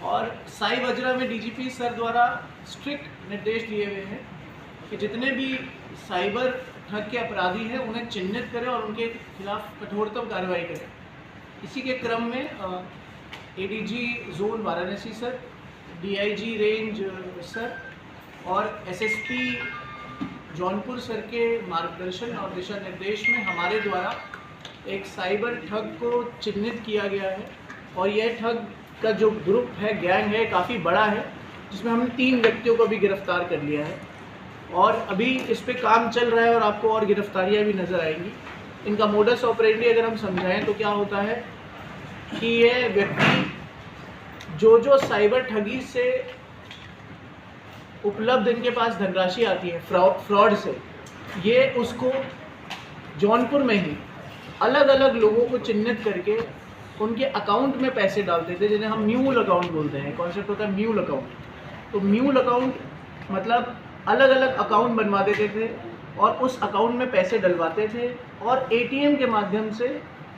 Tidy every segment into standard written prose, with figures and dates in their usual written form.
और साई बजरा में डीजीपी सर द्वारा स्ट्रिक्ट निर्देश दिए हुए हैं कि जितने भी साइबर ठग के अपराधी हैं उन्हें चिन्हित करें और उनके खिलाफ कठोरतम कार्रवाई करें। इसी के क्रम में ADG zone Varanasi sir, DIG range sir और एसएसपी जौनपुर सर के मार्गदर्शन और दिशा निर्देश में हमारे द्वारा एक साइबर ठग को चिन्हित किया गया है। और यह ठग का जो ग्रुप है, गैंग है, काफ़ी बड़ा है, जिसमें हमने 3 व्यक्तियों को भी गिरफ्तार कर लिया है और अभी इस पे काम चल रहा है और आपको और गिरफ्तारियां भी नज़र आएंगी। इनका मोडस ऑपरेंडी अगर हम समझाएं तो क्या होता है कि ये व्यक्ति जो साइबर ठगी से उपलब्ध इनके पास धनराशि आती है फ्रॉड से, ये उसको जौनपुर में ही अलग अलग लोगों को चिन्हित करके उनके अकाउंट में पैसे डालते थे, जिन्हें हम म्यूल अकाउंट बोलते हैं। कॉन्सेप्ट होता है म्यूल अकाउंट। तो म्यूल अकाउंट मतलब अलग अलग अकाउंट बनवा देते थे और उस अकाउंट में पैसे डलवाते थे और एटीएम के माध्यम से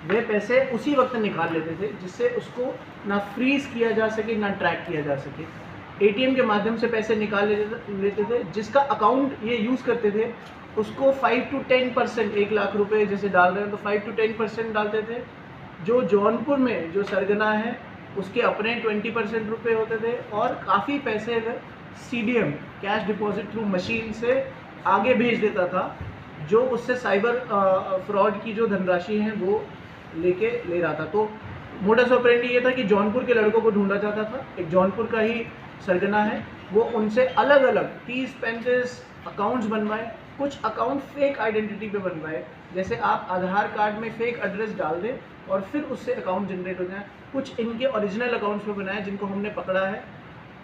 वे पैसे उसी वक्त निकाल लेते थे, जिससे उसको ना फ्रीज किया जा सके ना ट्रैक किया जा सके। एटीएम के माध्यम से पैसे निकाल लेते थे। जिसका अकाउंट ये यूज़ करते थे उसको 5 to 10%, 1 लाख रुपए जैसे डाल रहे हैं तो 5 to 10% डालते थे। जो जौनपुर में जो सरगना है उसके अपने 20% रुपये होते थे और काफ़ी पैसे CDM cash deposit through machine से आगे भेज देता था, जो उससे साइबर फ्रॉड की जो धनराशि है वो ले रहा था। तो मोडस ऑपरेंडी ये था कि जौनपुर के लड़कों को ढूंढा जाता था। एक जौनपुर का ही सरगना है, वो उनसे अलग अलग 30-35 अकाउंट्स बनवाए। कुछ अकाउंट फेक आइडेंटिटी पे बनवाए, जैसे आप आधार कार्ड में फेक एड्रेस डाल दें और फिर उससे अकाउंट जनरेट हो जाए। कुछ इनके ओरिजिनल अकाउंट्स पे बनाए जिनको हमने पकड़ा है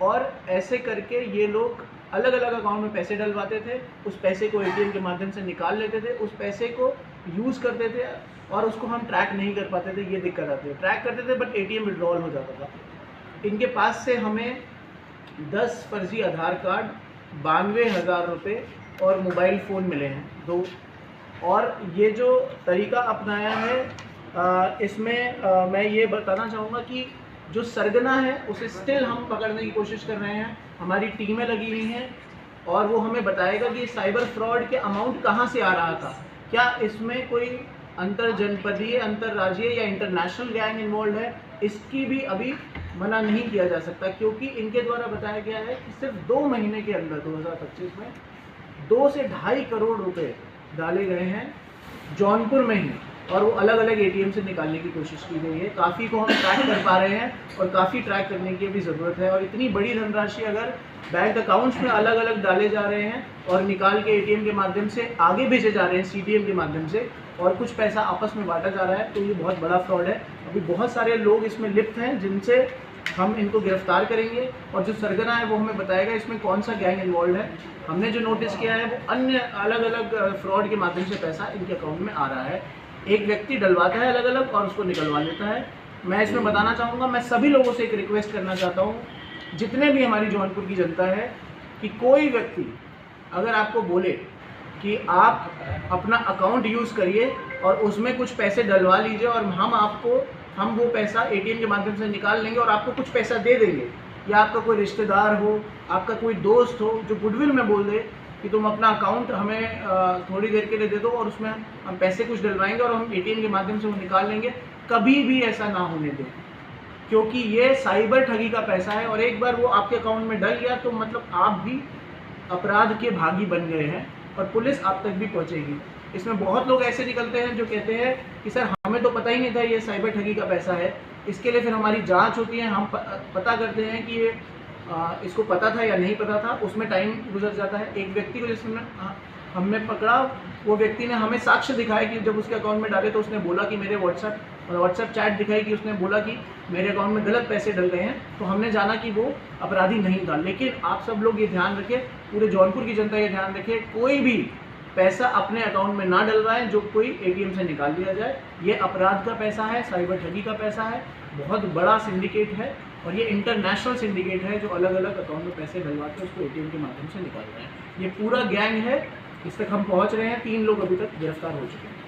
और ऐसे करके ये लोग अलग अलग अकाउंट में पैसे डलवाते थे। उस पैसे को एटीएम के माध्यम से निकाल लेते थे, उस पैसे को यूज़ करते थे और उसको हम ट्रैक नहीं कर पाते थे। ये दिक्कत आती है। ट्रैक करते थे बट एटीएम विड्रॉल हो जाता था। इनके पास से हमें 10 फर्जी आधार कार्ड, 92,000 रुपये और मोबाइल फ़ोन मिले हैं 2। और ये जो तरीका अपनाया है इसमें मैं ये बताना चाहूँगा कि जो सरगना है उसे स्टिल हम पकड़ने की कोशिश कर रहे हैं। हमारी टीमें लगी हुई हैं और वो हमें बताएगा कि साइबर फ्रॉड के अमाउंट कहाँ से आ रहा था, क्या इसमें कोई अंतर जनपदीय, अंतर्राज्यीय या इंटरनेशनल गैंग इन्वॉल्व है। इसकी भी अभी मना नहीं किया जा सकता, क्योंकि इनके द्वारा बताया गया है कि सिर्फ 2 महीने के अंदर 2025 में 2 से 2.5 करोड़ रुपए डाले गए हैं जौनपुर में ही, और वो अलग अलग एटीएम से निकालने की कोशिश की गई है। काफ़ी को हम ट्रैक कर पा रहे हैं और काफ़ी ट्रैक करने की भी ज़रूरत है। और इतनी बड़ी धनराशि अगर बैंक अकाउंट्स में अलग अलग डाले जा रहे हैं और निकाल के एटीएम के माध्यम से आगे भेजे जा रहे हैं CDM के माध्यम से, और कुछ पैसा आपस में बांटा जा रहा है, तो ये बहुत बड़ा फ्रॉड है। अभी बहुत सारे लोग इसमें लिप्त हैं जिनसे हम इनको गिरफ्तार करेंगे और जो सरगना है वो हमें बताएगा इसमें कौन सा गैंग इन्वॉल्व है। हमने जो नोटिस किया है वो अन्य अलग अलग फ्रॉड के माध्यम से पैसा इनके अकाउंट में आ रहा है। एक व्यक्ति डलवाता है अलग अलग और उसको निकलवा लेता है। मैं इसमें बताना चाहूँगा, मैं सभी लोगों से एक रिक्वेस्ट करना चाहता हूँ, जितने भी हमारी जौनपुर की जनता है, कि कोई व्यक्ति अगर आपको बोले कि आप अपना अकाउंट यूज़ करिए और उसमें कुछ पैसे डलवा लीजिए और हम वो पैसा एटीएम के माध्यम से निकाल लेंगे और आपको कुछ पैसा दे देंगे, या आपका कोई रिश्तेदार हो, आपका कोई दोस्त हो जो गुडविल में बोल दे कि तुम अपना अकाउंट हमें थोड़ी देर के लिए दे दो और उसमें हम पैसे कुछ डलवाएंगे और हम एटीएम के माध्यम से वो निकाल लेंगे, कभी भी ऐसा ना होने दें, क्योंकि ये साइबर ठगी का पैसा है और एक बार वो आपके अकाउंट में डल गया तो मतलब आप भी अपराध के भागी बन गए हैं और पुलिस आप तक भी पहुंचेगी। इसमें बहुत लोग ऐसे निकलते हैं जो कहते हैं कि सर हमें तो पता ही नहीं था ये साइबर ठगी का पैसा है। इसके लिए फिर हमारी जांच होती है, हम पता करते हैं कि ये इसको पता था या नहीं पता था, उसमें टाइम गुजर जाता है। एक व्यक्ति को जिसमें हमने पकड़ा, वो व्यक्ति ने हमें साक्ष्य दिखाया कि जब उसके अकाउंट में डाले तो उसने बोला कि मेरे व्हाट्सएप चैट दिखाई कि उसने बोला कि मेरे अकाउंट में गलत पैसे डल गए हैं, तो हमने जाना कि वो अपराधी नहीं था। लेकिन आप सब लोग ये ध्यान रखें, पूरे जौनपुर की जनता ये ध्यान रखे, कोई भी पैसा अपने अकाउंट में ना डलवाएं जो कोई एटीएम से निकाल दिया जाए। ये अपराध का पैसा है, साइबर ठगी का पैसा है, बहुत बड़ा सिंडिकेट है और ये इंटरनेशनल सिंडिकेट है जो अलग अलग अकाउंट में पैसे डलवा के उसको एटीएम के माध्यम से निकाल रहे हैं। ये पूरा गैंग है, इस तक हम पहुंच रहे हैं। 3 लोग अभी तक गिरफ्तार हो चुके हैं।